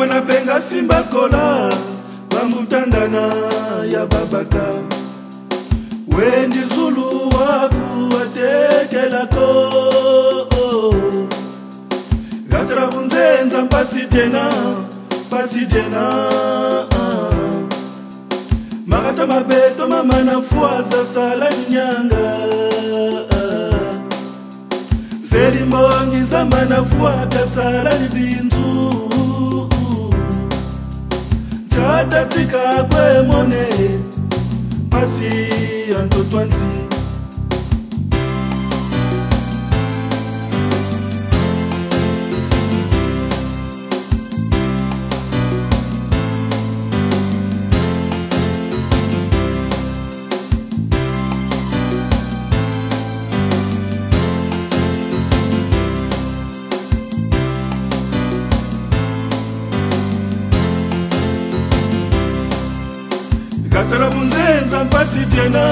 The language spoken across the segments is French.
Kamana benga simba kola bambutangana ya babaka Wendi Zulu waku watekelako Gatra bunzenza mpasi jena Magata mabeto mamana fuaza sala nyanga Zeri mbongi zamana fuata sala libinzu Chata tika kwe mone Pasi anto twansi Katara bunzenza mpasi jena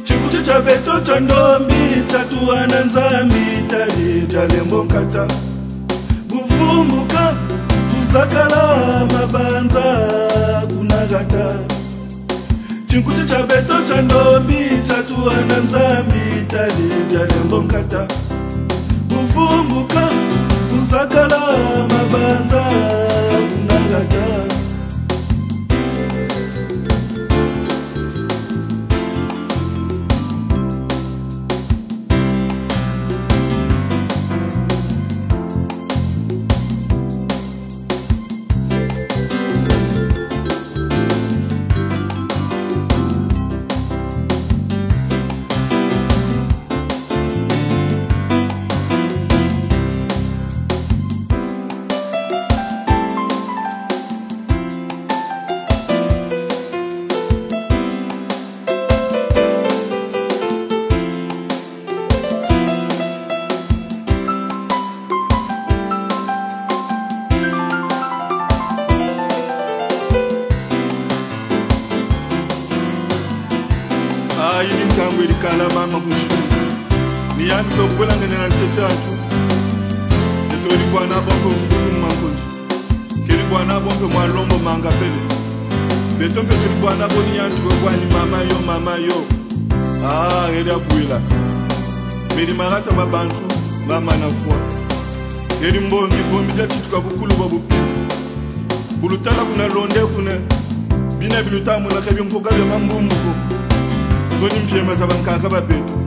Chikuchu cha beto cha ndombi chatuana nzambi tali jalembo nkata Bufumuka kuzakala mabanza kunagata Chikuchu cha beto cha ndombi chatuana nzambi tali jalembo nkata Bufumuka kuzakala mabanza kunagata Yini mtangu ilikala mama kushitu Ni yani kukwela ngene na ntetatu Neto ilikuwa nabongo mfuku mmangoji Kilikuwa nabongo mwalombo manga pele Betonke kilikuwa naboni yanti kwa ni mama yo Heri abuila Meri marata mabantu mama na fwa Heri mbombi dati tukabukulu babupili Bulutala kuna londe kuna Bina bilutamu na kabi mpokabe mambumuko Soni mpiema zabankaka bapetu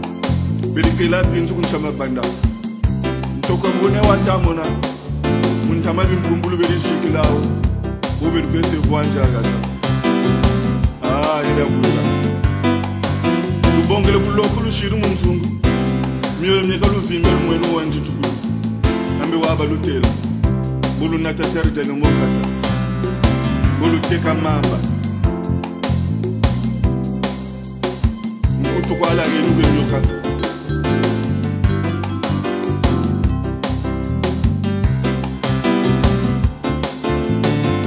Belikela pinzu kunchama banda Ntoka mbone watamona Muntama bimbumbulu belishikilao Ube dupese vuanja agata Hida kula Lubongele kulokulu shiru mzungu Myo mneka luvimbe lumwenu wanjitukulu Ambe waba lutela Bulu natatari jale mbokata Bulu teka mamba Kwa la yenu genyoka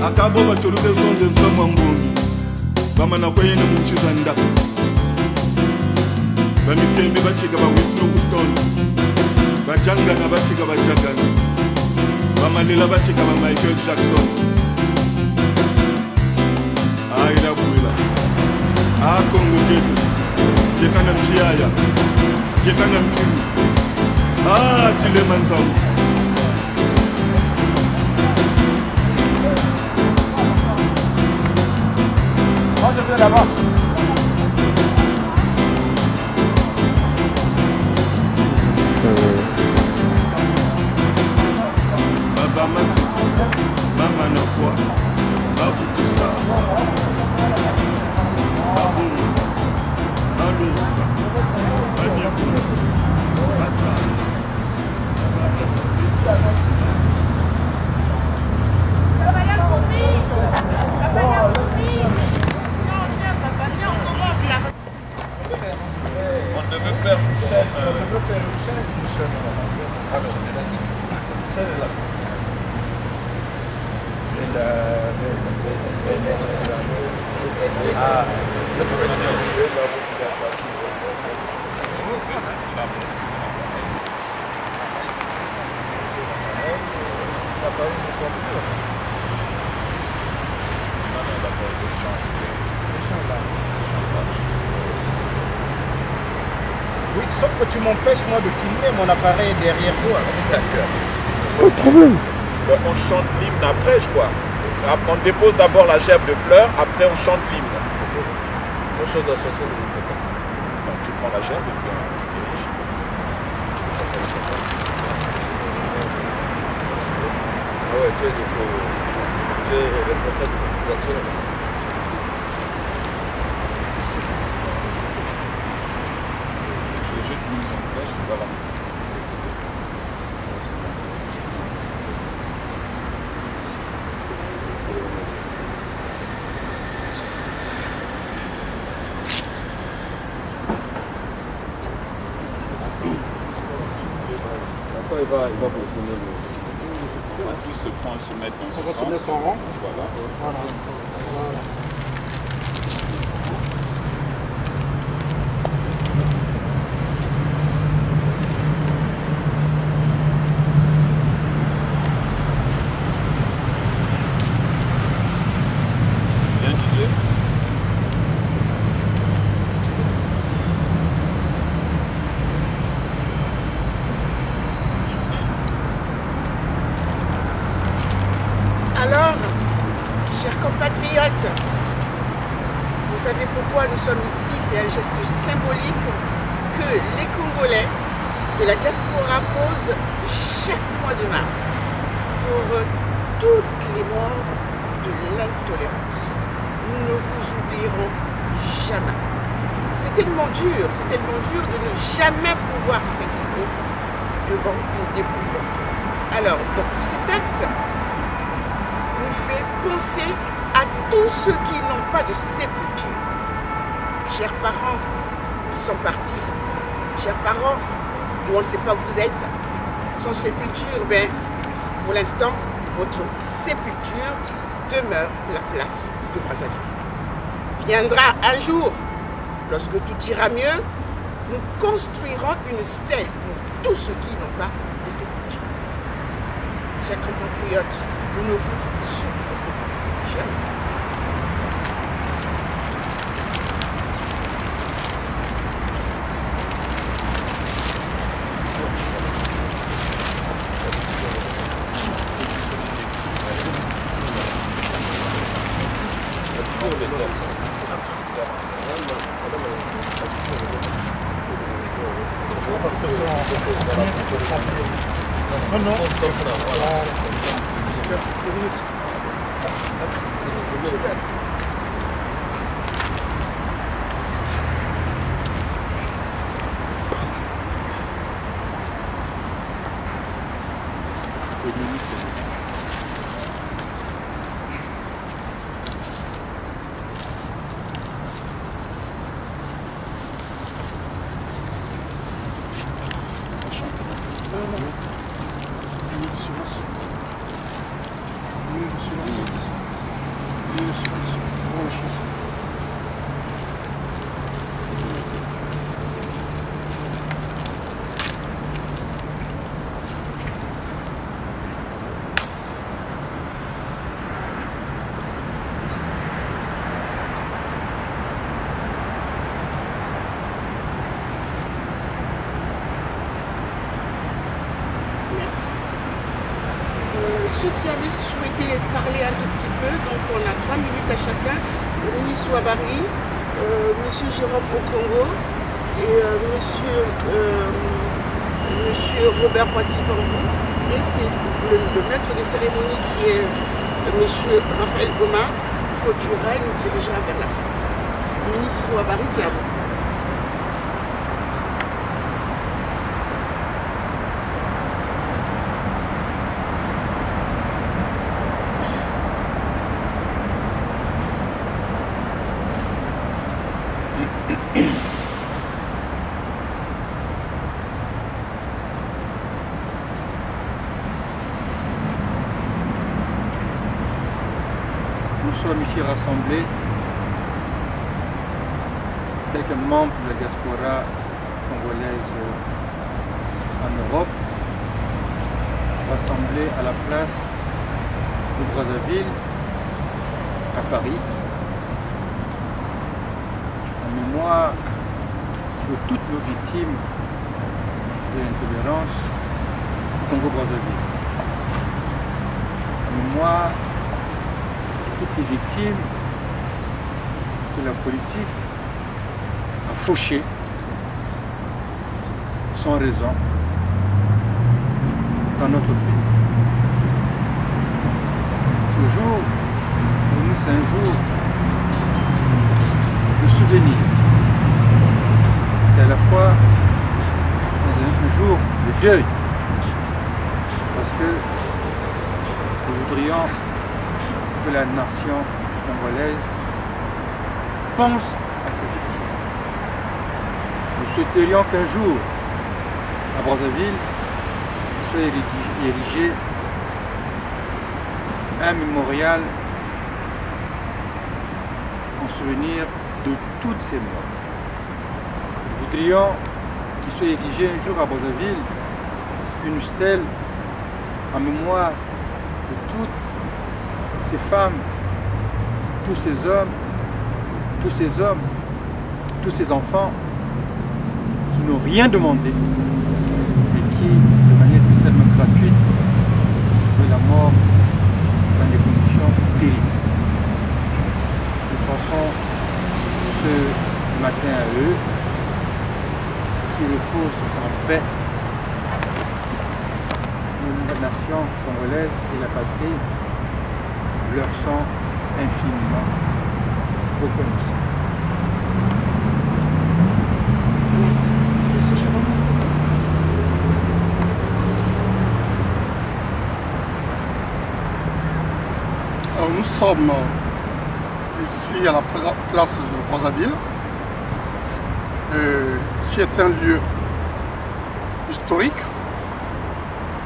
Akabo batoluke sonze nsama mbongi Bama na kwa yene mchiza ndako Bamitembe bachika ba Winston Bajanga na bachika bajagana Bamanila bachika ba Michael Jackson Aida kuila Kongo jetu Jekana mpiaya Jekana mpiru Chile manzawu Là-bas. Baba Maxi, Mama Nafwa, Babu Toussas, Babu, Alousa, Banyabou, Batsa, Baba Maxi. On devait faire une chaîne. Alors, c'est la chaîne est là. Ah, là tu peux le dire. C'est la pas une voiture. Non, non, d'abord, le champ là. Oui, sauf que tu m'empêches moi de filmer, mon appareil est derrière toi. D'accord. Pas de problème. Ben, on chante l'hymne après, je crois. On dépose d'abord la gerbe de fleurs, après on chante l'hymne. Donc tu prends la gerbe et puis on se dirige. Ah ouais, tu es responsable de population. Voilà. Après, il va vous donner le... On va tous se mettre dans ce sens. On va se mettre en rang. Voilà. Voilà. Voilà. Bien Didier. Alors, chers compatriotes, vous savez pourquoi nous sommes ici? C'est un geste symbolique que les Congolais de la diaspora posent chaque mois de mars pour toutes les morts de l'intolérance. Nous ne vous oublierons jamais. C'est tellement dur de ne jamais pouvoir s'incliner devant une dépouille. Alors, donc cet acte nous fait penser à tous ceux qui n'ont pas de sépulture. Chers parents qui sont partis, chers parents où on ne sait pas où vous êtes, sans sépulture, ben, pour l'instant, votre sépulture demeure la place de Brazzaville. Viendra un jour, lorsque tout ira mieux, nous construirons une stèle pour tous ceux qui n'ont pas de sépulture. Chers compatriotes, nous ne vous souffrons jamais. Non, non. Merci. Ceux qui avaient souhaité parler un tout petit peu, donc on a 3 minutes à chacun. Le ministre Ouabari, monsieur Jérôme Okongo et monsieur Robert Poitikambu. Et c'est le maître de cérémonie qui est monsieur Raphaël Goma, clôturera et nous dirigera vers la fin. Le ministre Ouabari, c'est à vous. Nous sommes ici rassemblés, quelques membres de la diaspora congolaise en Europe, rassemblés à la place de Brazzaville à Paris, en mémoire de toutes nos victimes de l'intolérance au Congo-Brazzaville, en mémoire de toutes ces victimes que la politique a fauchées sans raison dans notre pays. Ce jour, pour nous, c'est un jour de souvenir. C'est à la fois un jour de deuil, parce que nous voudrions que la nation congolaise pense à ses victimes. Nous souhaiterions qu'un jour, à Brazzaville, il soit érigé un mémorial en souvenir de toutes ces morts. Nous voudrions qu'il soit érigé un jour à Brazzaville une stèle en mémoire de toutes ces femmes, tous ces hommes, tous ces enfants qui n'ont rien demandé et qui, de manière totalement gratuite, ont trouvé la mort dans des conditions terribles. Nous pensons ce matin à eux, qui reposent en paix. La nation congolaise et la patrie leur sont infiniment reconnaissants. Merci. Monsieur Chevron. Alors, nous sommes ici à la place de Brazzaville, qui est un lieu historique.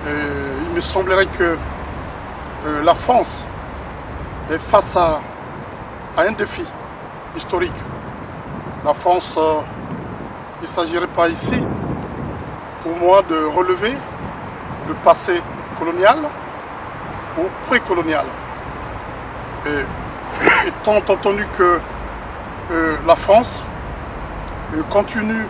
Il me semblerait que la France est face à un défi historique. La France, il ne s'agirait pas ici, pour moi, de relever le passé colonial ou précolonial. Étant entendu que la France continue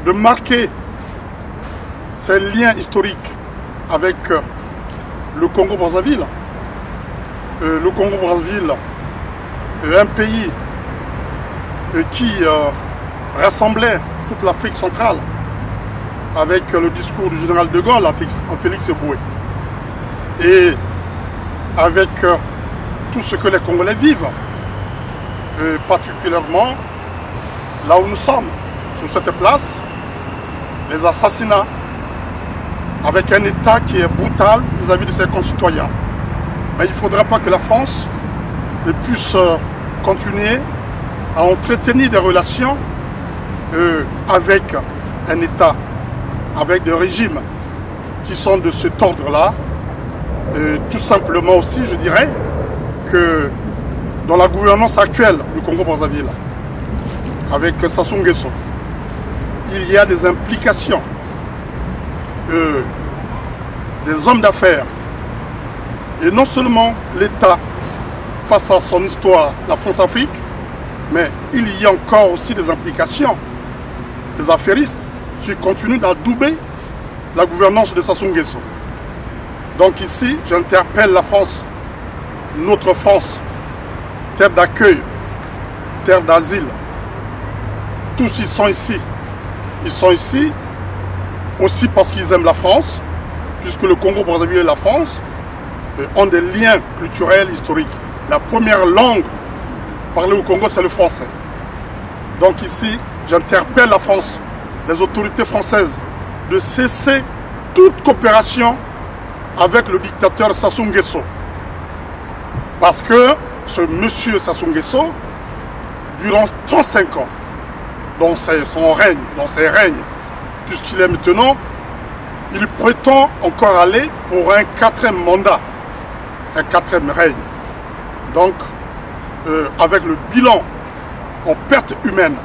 de marquer ces liens historiques avec le Congo-Brazzaville. Le Congo-Brazzaville est un pays qui rassemblait toute l'Afrique centrale avec le discours du général de Gaulle en Félix Éboué. Et avec tout ce que les Congolais vivent, particulièrement là où nous sommes, sur cette place, les assassinats, avec un État qui est brutal vis-à-vis de ses concitoyens. Mais il ne faudrait pas que la France puisse continuer à entretenir des relations avec un État, avec des régimes qui sont de cet ordre-là. Tout simplement aussi, je dirais, que dans la gouvernance actuelle du Congo-Brazzaville, avec Sassou Nguesso, il y a des implications des hommes d'affaires, et non seulement l'État face à son histoire, la France-Afrique, mais il y a encore aussi des implications des affairistes qui continuent d'adouber la gouvernance de Sassou Nguesso. Donc ici, j'interpelle la France, notre France, terre d'accueil, terre d'asile. Tous ils sont ici. Ils sont ici aussi parce qu'ils aiment la France, puisque le Congo-Brazzaville et la France ont des liens culturels, historiques. La première langue parlée au Congo, c'est le français. Donc ici, j'interpelle la France, les autorités françaises, de cesser toute coopération avec le dictateur Sassou Nguesso. Parce que ce monsieur Sassou Nguesso, durant 35 ans, dans ses règnes, puisqu'il est maintenant, il prétend encore aller pour un 4e mandat, un 4e règne. Donc, avec le bilan en perte humaine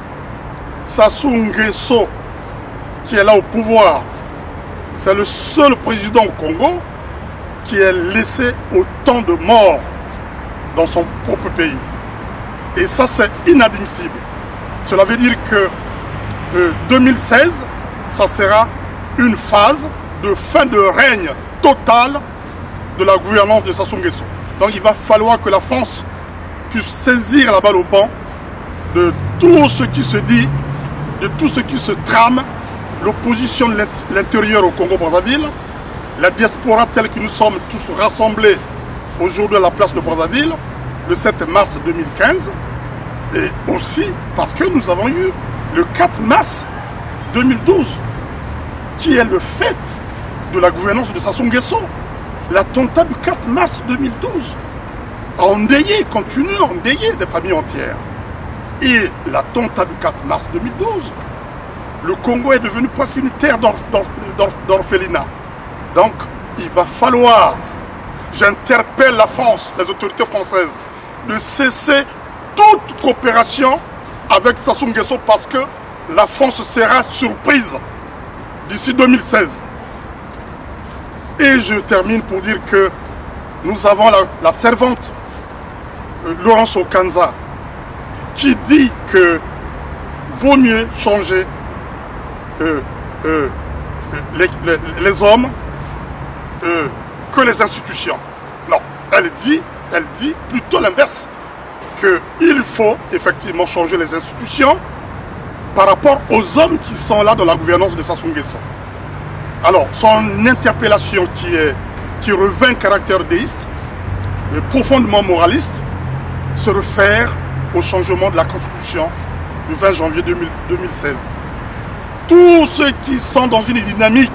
Sassou Nguesso, qui est là au pouvoir, c'est le seul président au Congo qui ait laissé autant de morts dans son propre pays. Et ça, c'est inadmissible. Cela veut dire que 2016, ça sera une phase de fin de règne totale de la gouvernance de Sassou Nguesso. Donc il va falloir que la France puisse saisir la balle au banc de tout ce qui se dit, de tout ce qui se trame, l'opposition de l'intérieur au Congo-Brazzaville, la diaspora telle que nous sommes tous rassemblés aujourd'hui à la place de Brazzaville, le 7 mars 2015, et aussi parce que nous avons eu le 4 mars 2012, qui est le fait de la gouvernance de Sassou Nguesso. L'attentat du 4 mars 2012 a endeuillé, continue à endeuiller des familles entières. Et l'attentat du 4 mars 2012, le Congo est devenu presque une terre d'orphelinat. Donc, il va falloir, j'interpelle la France, les autorités françaises, de cesser toute coopération avec Sassou Nguesso parce que la France sera surprise d'ici 2016. Et je termine pour dire que nous avons la servante Laurence Okanza qui dit que vaut mieux changer les hommes que les institutions. Non, elle dit plutôt l'inverse, qu'il faut effectivement changer les institutions par rapport aux hommes qui sont là dans la gouvernance de Sassou Nguesso. Alors, son interpellation qui revêt un caractère déiste, profondément moraliste, se réfère au changement de la Constitution du 20 janvier 2016. Tous ceux qui sont dans une dynamique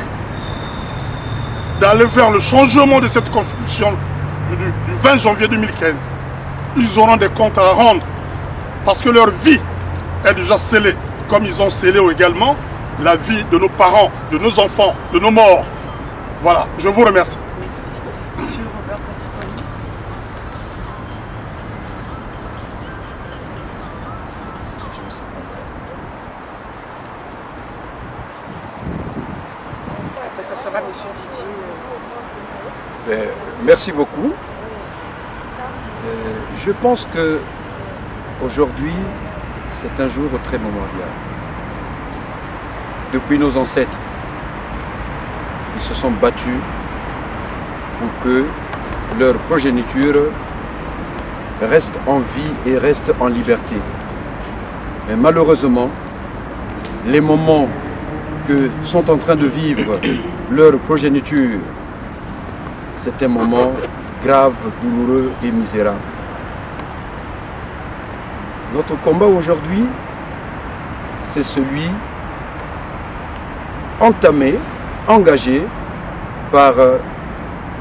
d'aller vers le changement de cette Constitution du 20 janvier 2015, ils auront des comptes à rendre parce que leur vie est déjà scellée, comme ils ont scellé également la vie de nos parents, de nos enfants, de nos morts. Voilà, je vous remercie. Merci. Monsieur Robert Patikoni. Après, ça sera monsieur Didier. Merci beaucoup. Je pense que aujourd'hui, c'est un jour très mémorial. Depuis nos ancêtres, ils se sont battus pour que leur progéniture reste en vie et reste en liberté. Mais malheureusement, les moments que sont en train de vivre leur progéniture, c'est un moment grave, douloureux et misérable. Notre combat aujourd'hui, c'est celui entamé, engagé par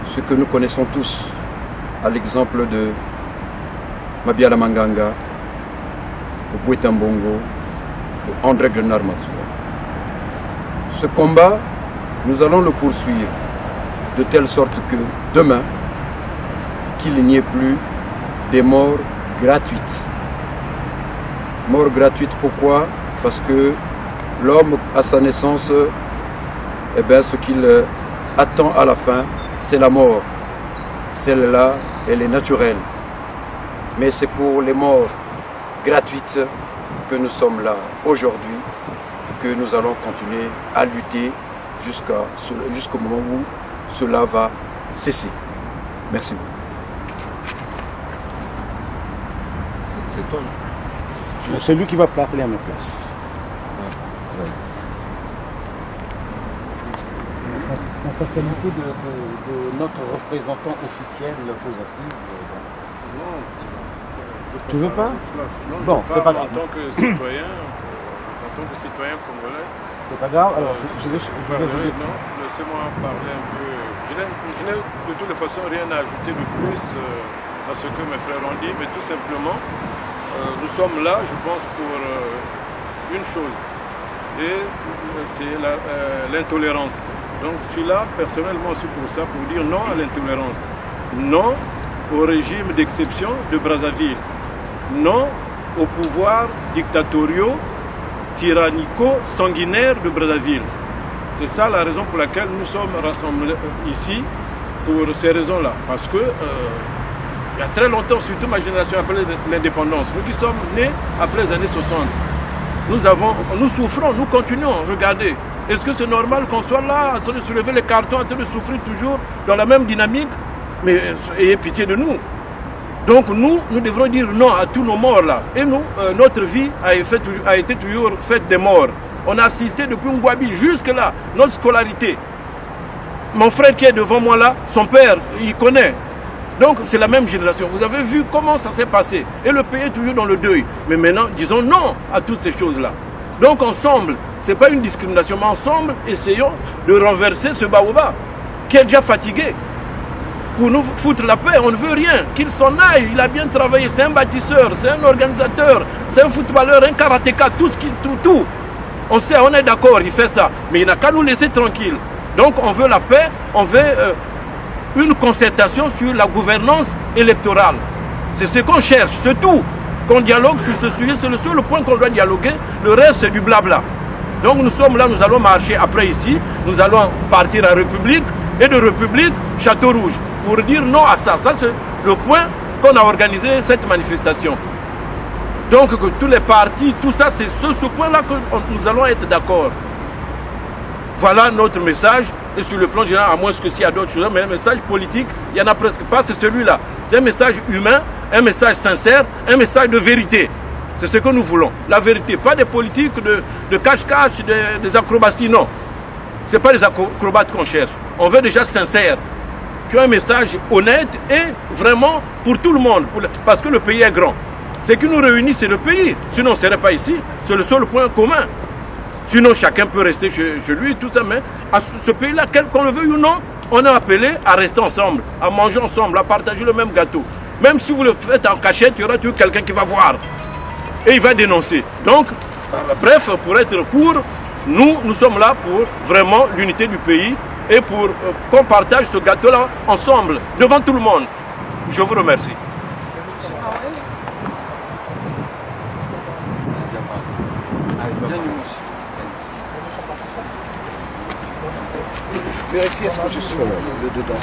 ce que nous connaissons tous, à l'exemple de Mabiala Manganga, de Bouetambongo, de André Grenard Matsuwa. Ce combat, nous allons le poursuivre de telle sorte que demain, qu'il n'y ait plus des morts gratuites. Morts gratuites, pourquoi? Parce que l'homme, à sa naissance, eh bien, ce qu'il attend à la fin, c'est la mort. Celle-là, elle est naturelle. Mais c'est pour les morts gratuites que nous sommes là aujourd'hui, que nous allons continuer à lutter jusqu'au moment où cela va cesser. Merci beaucoup. C'est toi. C'est lui qui va parler à ma place. En sa qualité de notre représentant officiel aux assises. Non. Tu veux pas? Non, bon, c'est pas grave. En tant que citoyen, congolais. C'est pas grave. Alors, je vais non, laissez-moi parler un peu. Je n'ai de toutes les façons rien à ajouter de plus à ce que mes frères ont dit, mais tout simplement, nous sommes là, je pense, pour une chose, et c'est l'intolérance. Donc je suis là personnellement aussi pour ça, pour dire non à l'intolérance, non au régime d'exception de Brazzaville, non aux pouvoirs dictatoriaux tyrannico-sanguinaire de Brazzaville. C'est ça la raison pour laquelle nous sommes rassemblés ici, pour ces raisons-là. Parce que il y a très longtemps, surtout ma génération après l'indépendance, nous qui sommes nés après les années 60, nous souffrons, nous continuons. Regardez, est-ce que c'est normal qu'on soit là, en train de soulever les cartons, en train de souffrir toujours dans la même dynamique? Mais ayez pitié de nous. Donc nous devrons dire non à tous nos morts là. Et nous, notre vie a été toujours faite des morts. On a assisté depuis Ngouabi jusque là, notre scolarité. Mon frère qui est devant moi là, son père, il connaît. Donc c'est la même génération. Vous avez vu comment ça s'est passé. Et le pays est toujours dans le deuil. Mais maintenant, disons non à toutes ces choses-là. Donc ensemble, ce n'est pas une discrimination, mais ensemble, essayons de renverser ce baobab qui est déjà fatigué. Pour nous foutre la paix, on ne veut rien. Qu'il s'en aille, il a bien travaillé. C'est un bâtisseur, c'est un organisateur, c'est un footballeur, un karatéka, tout. On sait, on est d'accord, il fait ça. Mais il n'a qu'à nous laisser tranquille. Donc on veut la paix, on veut une concertation sur la gouvernance électorale. C'est ce qu'on cherche, c'est tout. Qu'on dialogue sur ce sujet, c'est le seul point qu'on doit dialoguer. Le reste, c'est du blabla. Donc nous sommes là, nous allons marcher après ici. Nous allons partir à République et de République, Château Rouge. Pour dire non à ça. Ça, c'est le point qu'on a organisé cette manifestation. Donc que tous les partis, tout ça, c'est ce point-là que nous allons être d'accord. Voilà notre message. Et sur le plan général, à moins que s'il y a d'autres choses, mais un message politique, il n'y en a presque pas, c'est celui-là. C'est un message humain, un message sincère, un message de vérité. C'est ce que nous voulons. La vérité, pas des politiques de cache-cache, des acrobaties, non. Ce n'est pas des acrobates qu'on cherche. On veut déjà sincère, qui ont un message honnête et vraiment pour tout le monde, parce que le pays est grand. Ce qui nous réunit, c'est le pays. Sinon, on ne serait pas ici. C'est le seul point commun. Sinon, chacun peut rester chez lui, tout ça. Mais à ce pays-là, qu'on le veuille ou non, on est appelé à rester ensemble, à manger ensemble, à partager le même gâteau. Même si vous le faites en cachette, il y aura toujours quelqu'un qui va voir. Et il va dénoncer. Donc, bref, pour être court, nous sommes là pour vraiment l'unité du pays et pour qu'on partage ce gâteau-là ensemble, devant tout le monde. Je vous remercie. Vérifiez ce que je suis dedans.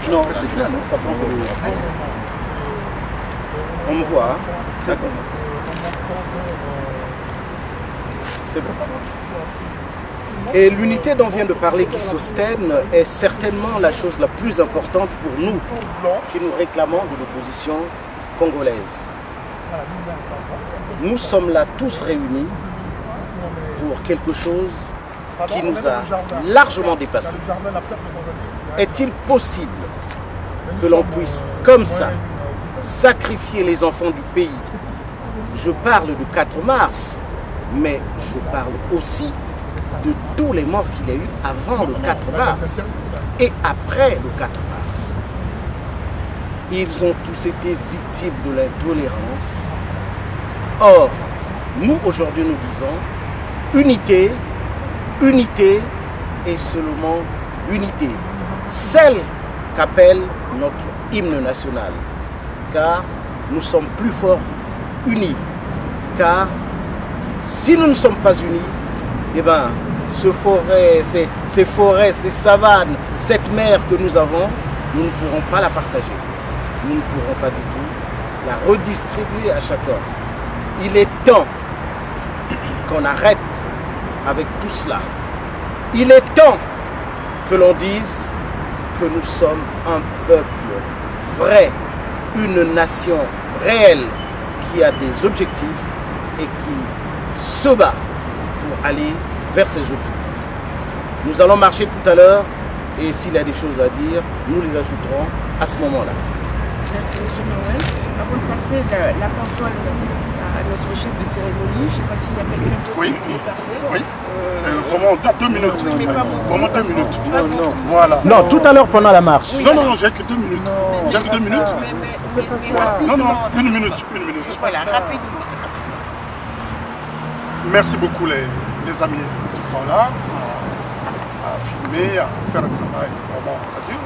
Non, c'est bien, ça prend pour le... On me voit, hein? D'accord. C'est bon. Et l'unité dont vient de parler Guy Sostène est certainement la chose la plus importante pour nous, qui nous réclamons de l'opposition congolaise. Nous sommes là tous réunis pour quelque chose qui nous a largement dépassés. Est-il possible que l'on puisse, comme ça, sacrifier les enfants du pays? Je parle du 4 mars, mais je parle aussi de tous les morts qu'il y a eu avant le 4 mars et après le 4 mars. Ils ont tous été victimes de l'intolérance. Or, nous aujourd'hui nous disons unité, unité et seulement unité. Celle qu'appelle notre hymne national. Car nous sommes plus forts unis. Car si nous ne sommes pas unis, eh bien, ces forêts, ces savanes, cette mer que nous avons, nous ne pourrons pas la partager. Nous ne pourrons pas du tout la redistribuer à chacun. Il est temps qu'on arrête avec tout cela. Il est temps que l'on dise que nous sommes un peuple vrai, une nation réelle qui a des objectifs et qui se bat pour aller vers ces objectifs. Nous allons marcher tout à l'heure et s'il y a des choses à dire, nous les ajouterons à ce moment-là. Merci M. Noël. Avant de passer la parole à notre chef de cérémonie, je ne sais pas s'il y a quelqu'un d'autre qui veut parler. Oui. Vraiment 2 minutes. Oui, mais pas beaucoup. Vraiment 2 minutes. Non. Voilà. Non, tout à l'heure pendant la marche. Non, j'ai que 2 minutes. J'ai que 2 minutes. Non, 1 minute. Voilà, rapidement. Merci beaucoup les amis qui sont là à filmer, à faire un travail vraiment radieux.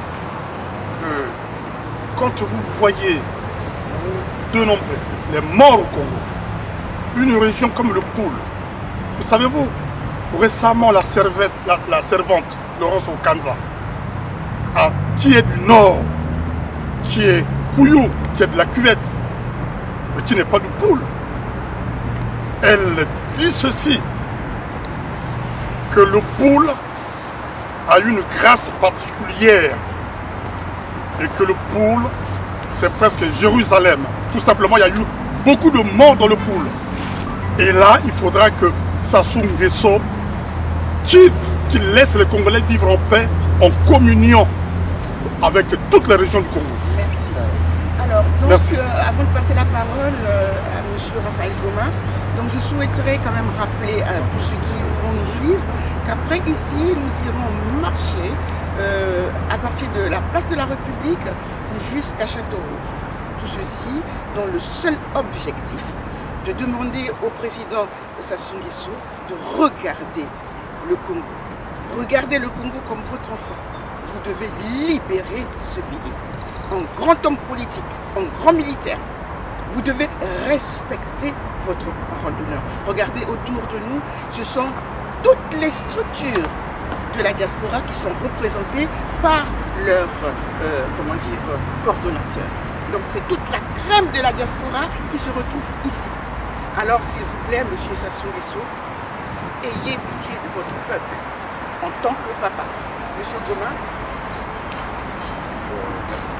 Quand vous voyez, vous dénombrez les morts au Congo, une région comme le Poul. Vous savez-vous, récemment la servante Laurence Okanza, qui est du Nord, qui est Pouillou, qui est de la Cuvette, mais qui n'est pas du Poul, elle dit ceci, que le Poul a une grâce particulière et que le Poul, c'est presque Jérusalem. Tout simplement, il y a eu beaucoup de morts dans le Poul. Et là, il faudra que Sassou Nguesso quitte, qu'il laisse les Congolais vivre en paix, en communion avec toutes les régions du Congo. Merci. Alors, donc, avant de passer la parole à M. Raphaël Goma, donc je souhaiterais quand même rappeler à tous ceux qui vont nous suivre qu'après ici, nous irons marcher à partir de la place de la République jusqu'à Château-Rouge. Tout ceci dans le seul objectif de demander au président Sassou Nguesso de regarder le Congo. Regardez le Congo comme votre enfant. Vous devez libérer ce pays. En grand homme politique, en grand militaire, vous devez respecter votre parole d'honneur. Regardez autour de nous, ce sont toutes les structures de la diaspora qui sont représentées par leur coordonnateur. Donc c'est toute la crème de la diaspora qui se retrouve ici. Alors s'il vous plaît, monsieur Sassou Nguesso, ayez pitié de votre peuple en tant que papa. Monsieur Goma. Merci.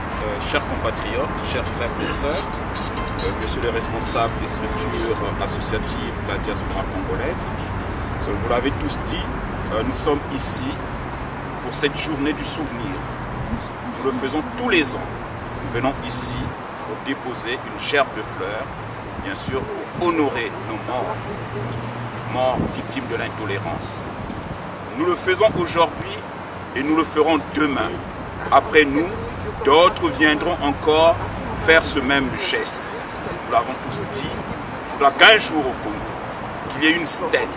Chers compatriotes, chers frères et sœurs, messieurs les responsables des structures associatives de la diaspora congolaise, vous l'avez tous dit, nous sommes ici pour cette journée du souvenir. Nous le faisons tous les ans. Nous venons ici pour déposer une gerbe de fleurs, bien sûr pour honorer nos morts victimes de l'intolérance. Nous le faisons aujourd'hui et nous le ferons demain. Après nous, d'autres viendront encore faire ce même geste. Nous l'avons tous dit, il faudra qu'un jour au Congo, qu'il y ait une stèle,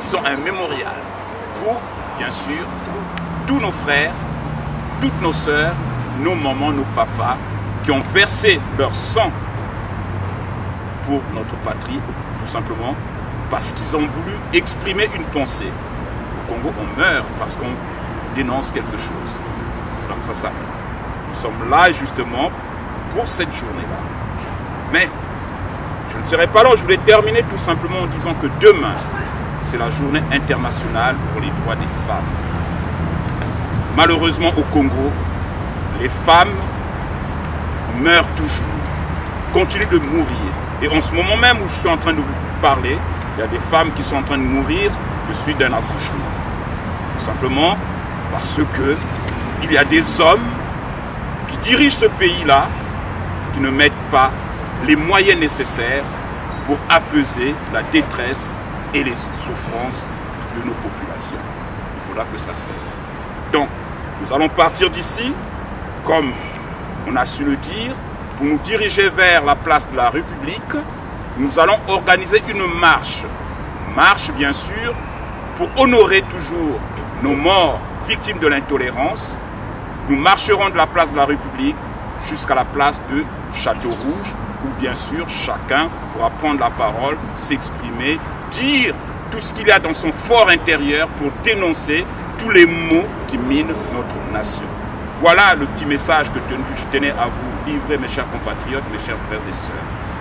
disons un mémorial pour, bien sûr, tous nos frères, toutes nos sœurs, nos mamans, nos papas, qui ont versé leur sang pour notre patrie, tout simplement parce qu'ils ont voulu exprimer une pensée. Au Congo, on meurt parce qu'on dénonce quelque chose. Il faudra que ça s'arrête. Nous sommes là justement pour cette journée-là. Mais je ne serai pas là, je voulais terminer tout simplement en disant que demain, c'est la journée internationale pour les droits des femmes. Malheureusement au Congo, les femmes meurent toujours, continuent de mourir. Et en ce moment même où je suis en train de vous parler, il y a des femmes qui sont en train de mourir de suite d'un accouchement. Tout simplement parce que il y a des hommes qui dirigent ce pays-là qui ne mettent pas les moyens nécessaires pour apaiser la détresse et les souffrances de nos populations. Il faudra que ça cesse. Donc, nous allons partir d'ici, comme on a su le dire, pour nous diriger vers la place de la République. Nous allons organiser une marche. Marche, bien sûr, pour honorer toujours nos morts victimes de l'intolérance. Nous marcherons de la place de la République jusqu'à la place de Château-Rouge, où bien sûr chacun pourra prendre la parole, s'exprimer, dire tout ce qu'il y a dans son fort intérieur pour dénoncer tous les maux qui minent notre nation. Voilà le petit message que je tenais à vous livrer, mes chers compatriotes, mes chers frères et sœurs.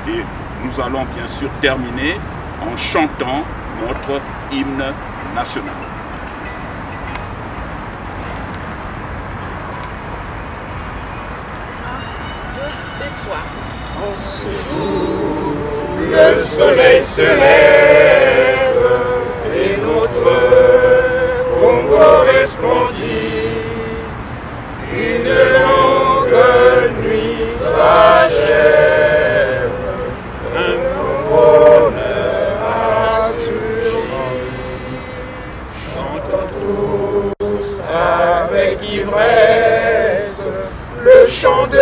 Et nous allons bien sûr terminer en chantant notre hymne national. En ce jour, le soleil se lève et notre Congo resplendit. Une longue nuit s'achève, un bonheur a surgi. Chantons tous avec ivresse le chant de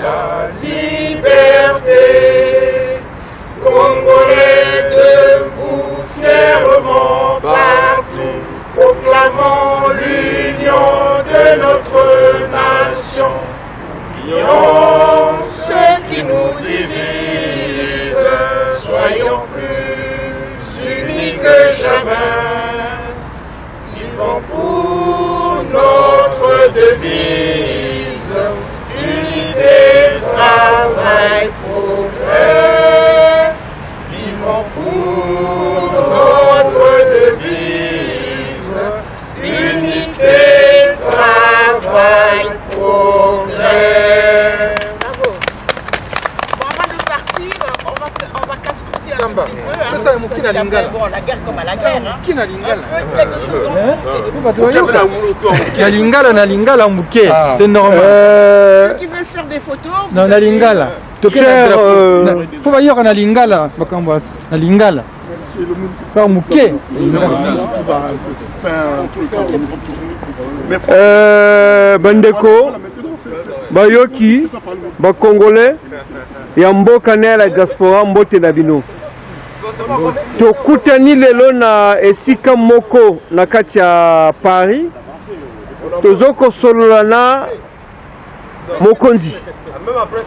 la liberté. Congolais debout fièrement partout, proclamant l'union. Samba. Bon, la guerre comme à la guerre. Qui n'a lingala? Il y a lingala na lingala mouké. C'est normal. Ceux qui veulent faire des photos. Non, na lingala. Cher. Faut pas dire qu'on a lingala. Na lingala. Pas mouké. Bandeko, Bayoki, Congolais, Yamboka na la diaspora mbote na bino. Tokutani lelo na esika moko na kati ya Paris. Tozoko solola na mokonzi.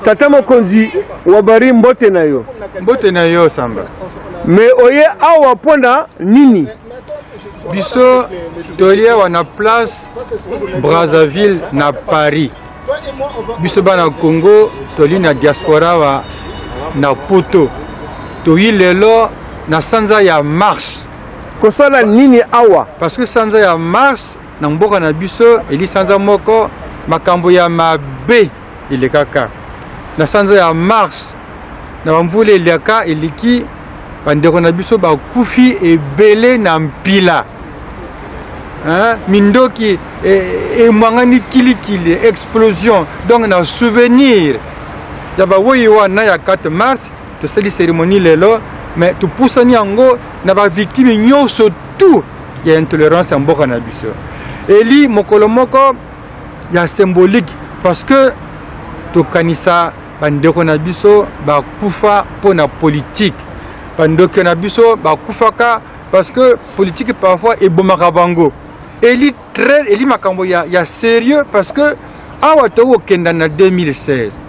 Tata mokonzi wabari mbote na yo. Mbote na yo Samba. Me oye awa pona nini? Biso tolia wana place Brazzaville na Paris. Biso bana Congo toli na diaspora wa na Poto. Toyi lelo na sanza ya mars. Kosala nini awa? Parce que sanza ya mars na mboka na biso eli sanza moko makambo ya mabe ile kaka. Na sanza ya mars na mvule eliaka eliki bandeko na biso bakufi ebele na mpila. Mindoki et mwangani kilikili explosion donc na souvenir ya ba woyiwa na ya 4 mars to sali cérémonie lelo mais tu poussani yango na ba victime nyonso tout ya intolérance en mboka na biso eli mokolo moko ya symbolique parce que to kanisa bandeko na biso bakufa pona politique bandeko na biso bakufaka parce que politique parfois ebomaka bango. Eli makambo ya sérieux parce que awa to kenda na 2016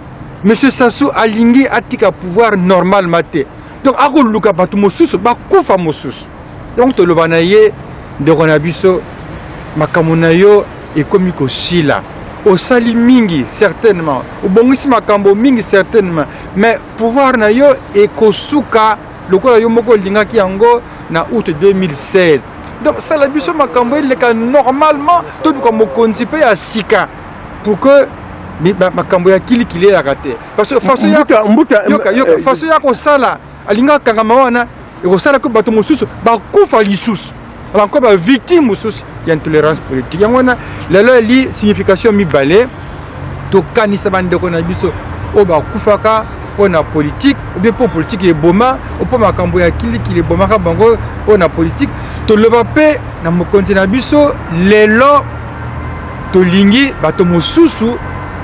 monsieur Sassou alingi atika pouvoir normal maté donc ako luka batu mosusu bakufa mosusu donc to lobana ye de konabiso makambo na yo ekomi ko sila osali mingi certainement obongisi makambo mingi certainement mais pouvoir na yo ekosuka lokola yo moko lingaki yango na août 2016. Donc ça la biso makambo il est normalement tout comme mokonzi pe ya sika pour que makambo ya kilikili ya raté parce que façon ya yoka façon ya ko sala alinga kangama wana e ko sala ko bato mosusu ba kufa lisusu encore ba victime mosusu ya intolérance politique yango na lelo li signification mibale to kanisa bandeko na biso o ba kufaka pour la politique, ou bien pour politique et boma, ou pour ma cambo ya kili qui est boma bango pour la politique. To le bapé na mo continent biso lelo to lingi bato mosusu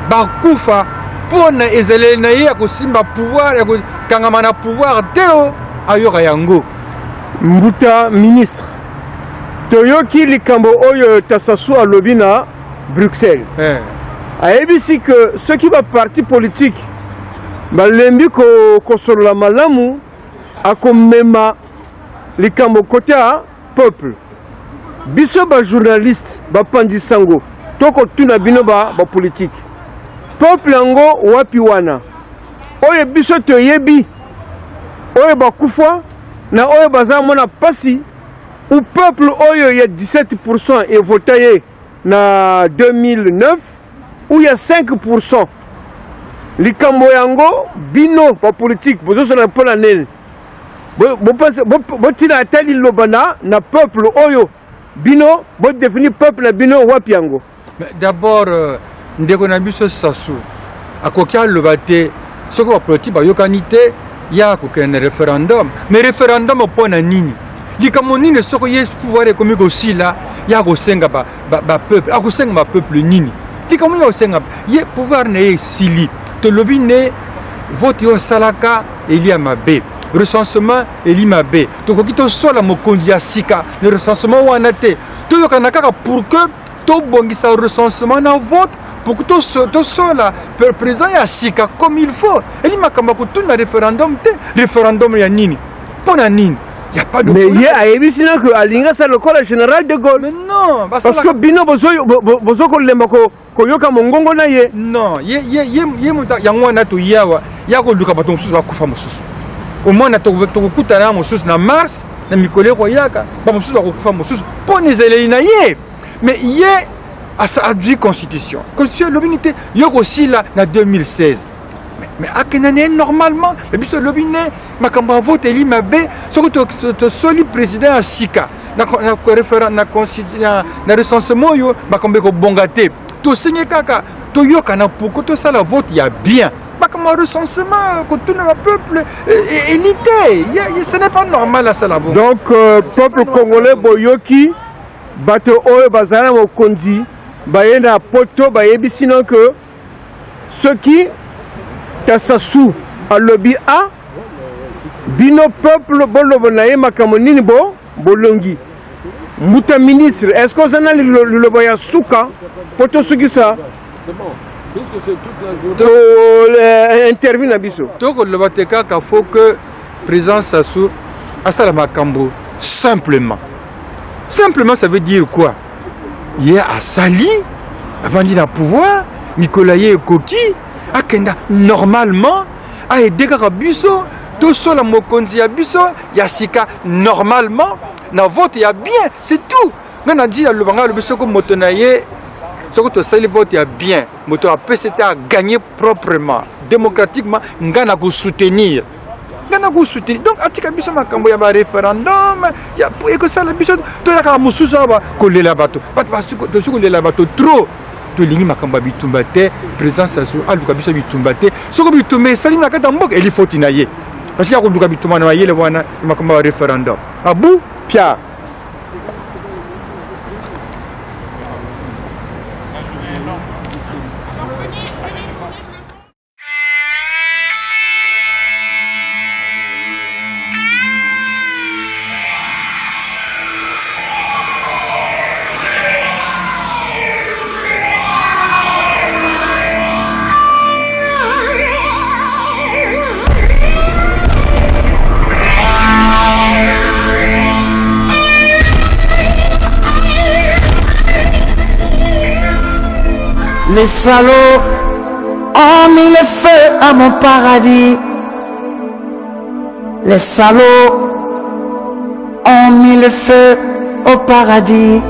ba kufa pour na ezele na ye ko simba pouvoir ya ko kangama na pouvoir teo ayoka yango. Mbuta ministre Toyoki likambo oyo tasasu a lobina Bruxelles. Aebisi que ceux qui va parti politique balembi ko solola malamu akomema likambo côté a peuple biso ba journaliste ba pandisango toko tuna bino ba politique peuple yango wapi wana oye biso toyebi oye bakufa na oye baza mona pasi ou peuple oyo ya 17% et voté na 2009 ou ya 5%. Likambo yango bino ba politique bozo sona pola nene bo tina atali lobana na peuple oyo bino bo définir peuple na bino wapi yango. D'abord ndeko na biso Sassou akokia lobate soko ba politique ba yokanité ya kokene référendum mais référendum pona nini likambo nini soko yes pouvoir ekomi ko sila ya ko senga ba peuple akosenga ba peuple nini likambo ya senga ye pouvoir ne sili to lobine vote yo salaka elia mabe recensement eli mabe to kokito sola mokonzi ya sika le recensement wana te to yokana kaka pour que to bongisa recensement na vote pour que to sola président ya sika comme il faut eli makamba ko tuna référendum te référendum ya nini pona nini. Il n'y a pas de mais il y a évidemment que Alinga c'est le corps général de Gaulle. Mais non, parce que bino bozo ko lemba ko yoka mongongo na ye. Non, ye muta yango na to yawa ya ko luka bato mususu bakufa mususu. Au moins na to kuta na mususu na mars na mikole ko yaka ba mususu bakufa mususu ponezele na ye. Mais ye a sa constitution. Constitution l'obinité yoko aussi là na 2016. mais akenane normalement mais biso lobi ne makambo vote eli mabe soko to soli président à sika na référent na constitution na recensement yo makambo ko bongate to signé kaka to yokana pour que to ça la vote ya bien makambo recensement que tout le peuple élité ce n'est pas normal à ça la vote. Donc peuple congolais boyoki bato oyo bazana mokonzi bayenda poto bayebi sinon que ceux qui Tassassou à lobby A bino peuple bolobo naye makambo nini bo bolongi muta ministre est-ce que vous avez le lobo ya suka poto suki ça interview na biso toko loba te kaka faut que président Sassou asala makambo simplement ça veut dire quoi il a sali avant d'y pouvoir Nicolas Koki akenda normalement a aidé Biso tout seul mokonzi ya biso yasika normalement na vote ya bien c'est tout ngana dit le banga le biso ko motonaye soko to sali vote ya bien moto a PCT a gagné proprement démocratiquement ngana ko soutenir donc atika biso makambo ya ba référendum ya pour que ça la biso to ya ka mususa ba kolela bato to suko lela bato trop to lingi makambo bitumba te présence Sassou aluka biso bitumba te soko bitumé sali na kata mboka eli foti na ye parce que ya ko luka bitumba na yele wana makambo ya référendum abu Pierre. Les salauds ont mis le feu à mon paradis. Les salauds ont mis le feu au paradis.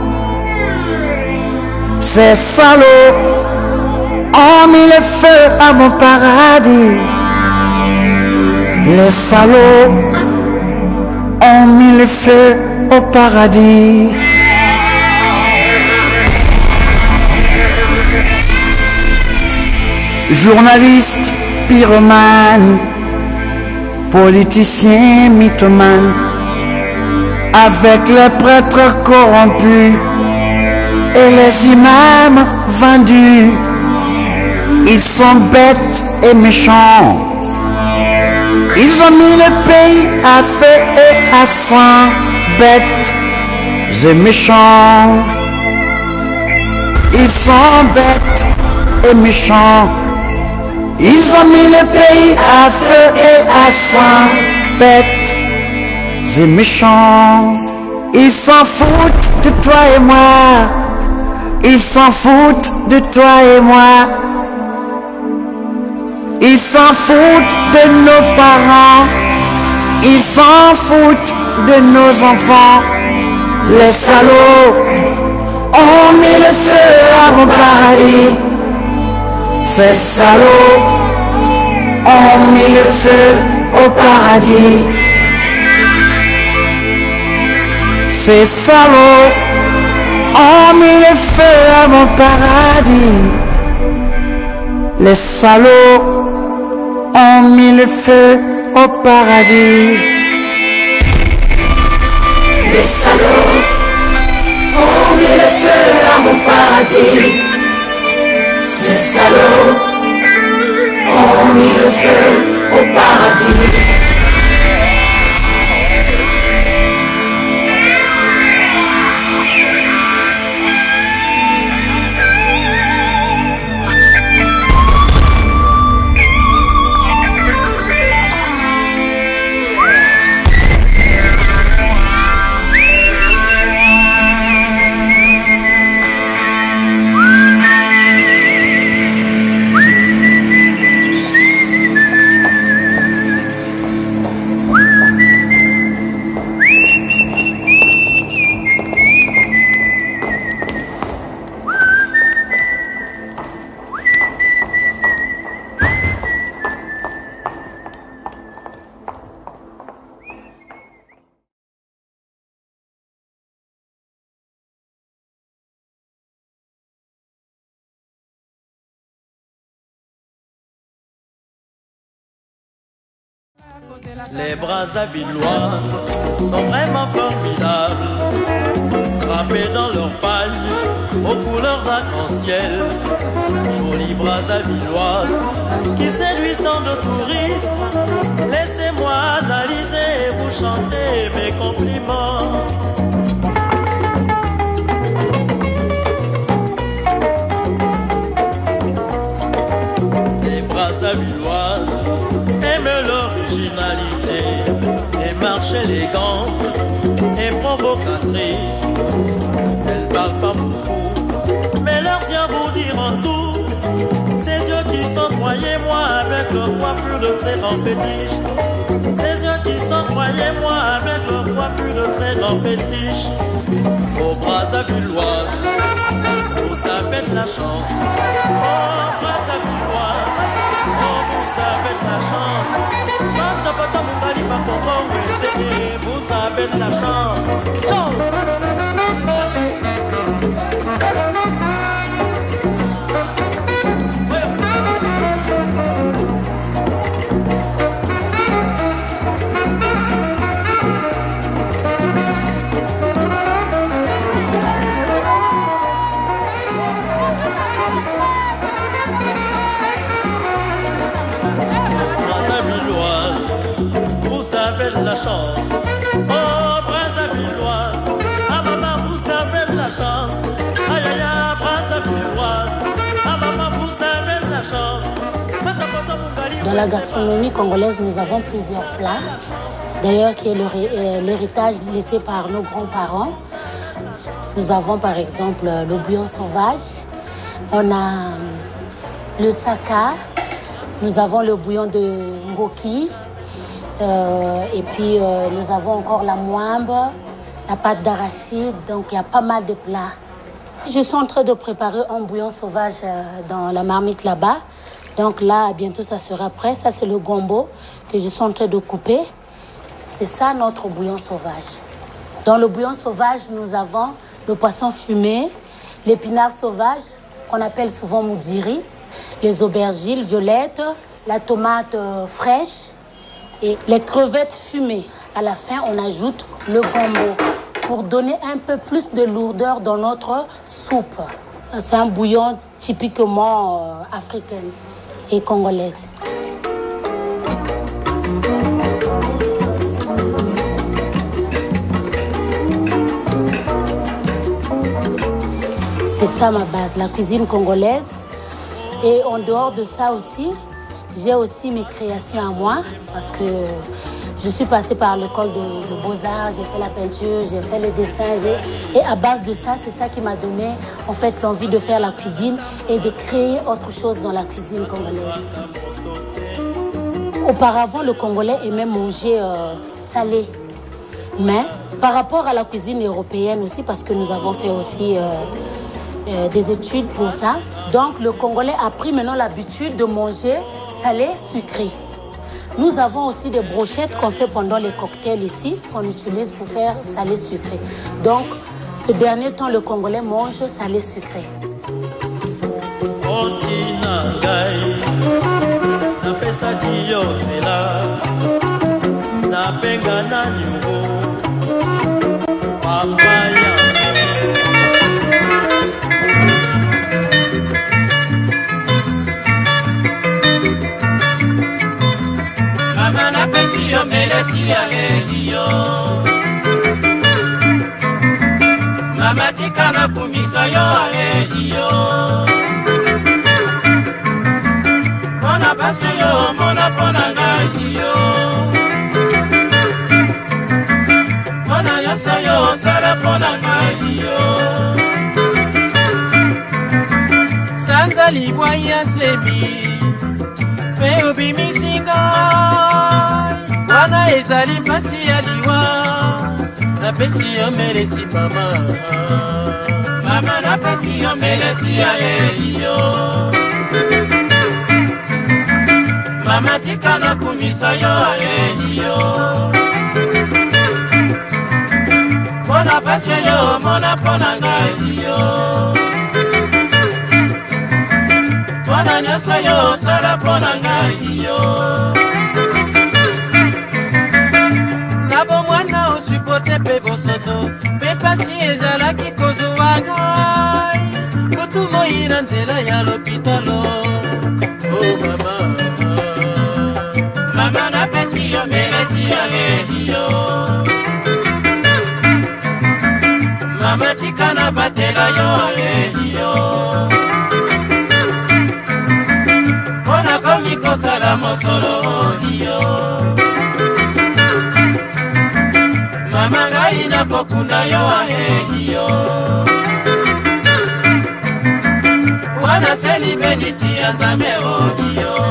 Ces salauds ont mis le feu à mon paradis. Les salauds ont mis le feu au paradis. Journaliste, pyromane, politicien, mythomane, avec les prêtres corrompus et les imams vendus, ils sont bêtes et méchants. Ils ont mis le pays à feu et à sang, bêtes et méchants. Ils sont bêtes et méchants. Ils ont mis le pays à feu et à sang, bêtes et méchants. Ils s'en foutent de toi et moi. Ils s'en foutent de toi et moi. Ils s'en foutent de nos parents. Ils s'en foutent de nos enfants. Les salauds ont mis le feu à mon paradis. Ces salauds ont mis le feu au paradis. Ces salauds ont mis le feu à mon paradis. Les salauds ont mis le feu au paradis. Les salauds ont mis le feu à mon paradis. Ces salauds ont mis le feu au paradis. Les Brazzavilloises sont vraiment formidables, trempées dans leur pagne aux couleurs d'arc-en-ciel. Jolies Brazzavilloises qui séduisent tant de touristes. Laissez-moi analyser et vous chanter mes compliments. Les Brazzavilloises aiment l'originalité, démarche élégante et provocatrice. Elles parlent pas beaucoup, mais leurs yeux vous diront tout. Ces yeux qui sont, croyez-moi, avec leur coiffure de très grand fétiche. Ces yeux qui sont, croyez-moi, avec leur coiffure de très grand fétiche. Aux Brazzavilloises, vous avez de la chance. Oh, Brazzavilloises, oh, vous avez de la chance. Vous avez de la chance. Ciao. De la chance. Oh, Brazzavilloise, ah maman, vous avez de la chance. Aïe aïe aïe, Brazzavilloise, ah maman, vous avez de la chance. Dans la gastronomie congolaise, nous avons plusieurs plats, d'ailleurs qui est l'héritage laissé par nos grands-parents. Nous avons par exemple le bouillon sauvage, on a le saka, nous avons le bouillon de ngoki. Et puis nous avons encore la moimbe, la pâte d'arachide, donc il y a pas mal de plats. Je suis en train de préparer un bouillon sauvage dans la marmite là-bas. Donc là, bientôt ça sera prêt. Ça c'est le gombo que je suis en train de couper. C'est ça notre bouillon sauvage. Dans le bouillon sauvage, nous avons le poisson fumé, l'épinard sauvage, qu'on appelle souvent moudiri, les aubergines violettes, la tomate fraîche, et les crevettes fumées. À la fin, on ajoute le gombo pour donner un peu plus de lourdeur dans notre soupe. C'est un bouillon typiquement africain et congolaise. C'est ça ma base, la cuisine congolaise. Et en dehors de ça aussi, j'ai aussi mes créations à moi parce que je suis passée par l'école de beaux-arts, j'ai fait la peinture, j'ai fait le dessin. Et à base de ça, c'est ça qui m'a donné en fait l'envie de faire la cuisine et de créer autre chose dans la cuisine congolaise. Auparavant, le Congolais aimait manger salé. Mais par rapport à la cuisine européenne aussi, parce que nous avons fait aussi des études pour ça, donc le Congolais a pris maintenant l'habitude de manger salé, sucré. Nous avons aussi des brochettes qu'on fait pendant les cocktails ici, qu'on utilise pour faire salé, sucré. Donc, ce dernier temps, le Congolais mange salé, sucré. Mama tikana kumisa yo aedio Mona basi yo mona pona ngadio Mona yasa yo sara pona ngadio Sanza libwa ya sebi Pe obi misinga Wana ezali pasi ya liwa Napesi yo meresi mama Mama napesi yo meresi ya yo Mama tikana kumisa yo yo Mona pasi yo mona pona yo Mona nyoso yo sala pona yo yo mama tika na batela yo mpona komi kosala mosolo yo mama ngai nakokunda yo yo wana seli benisi ya nzambe yo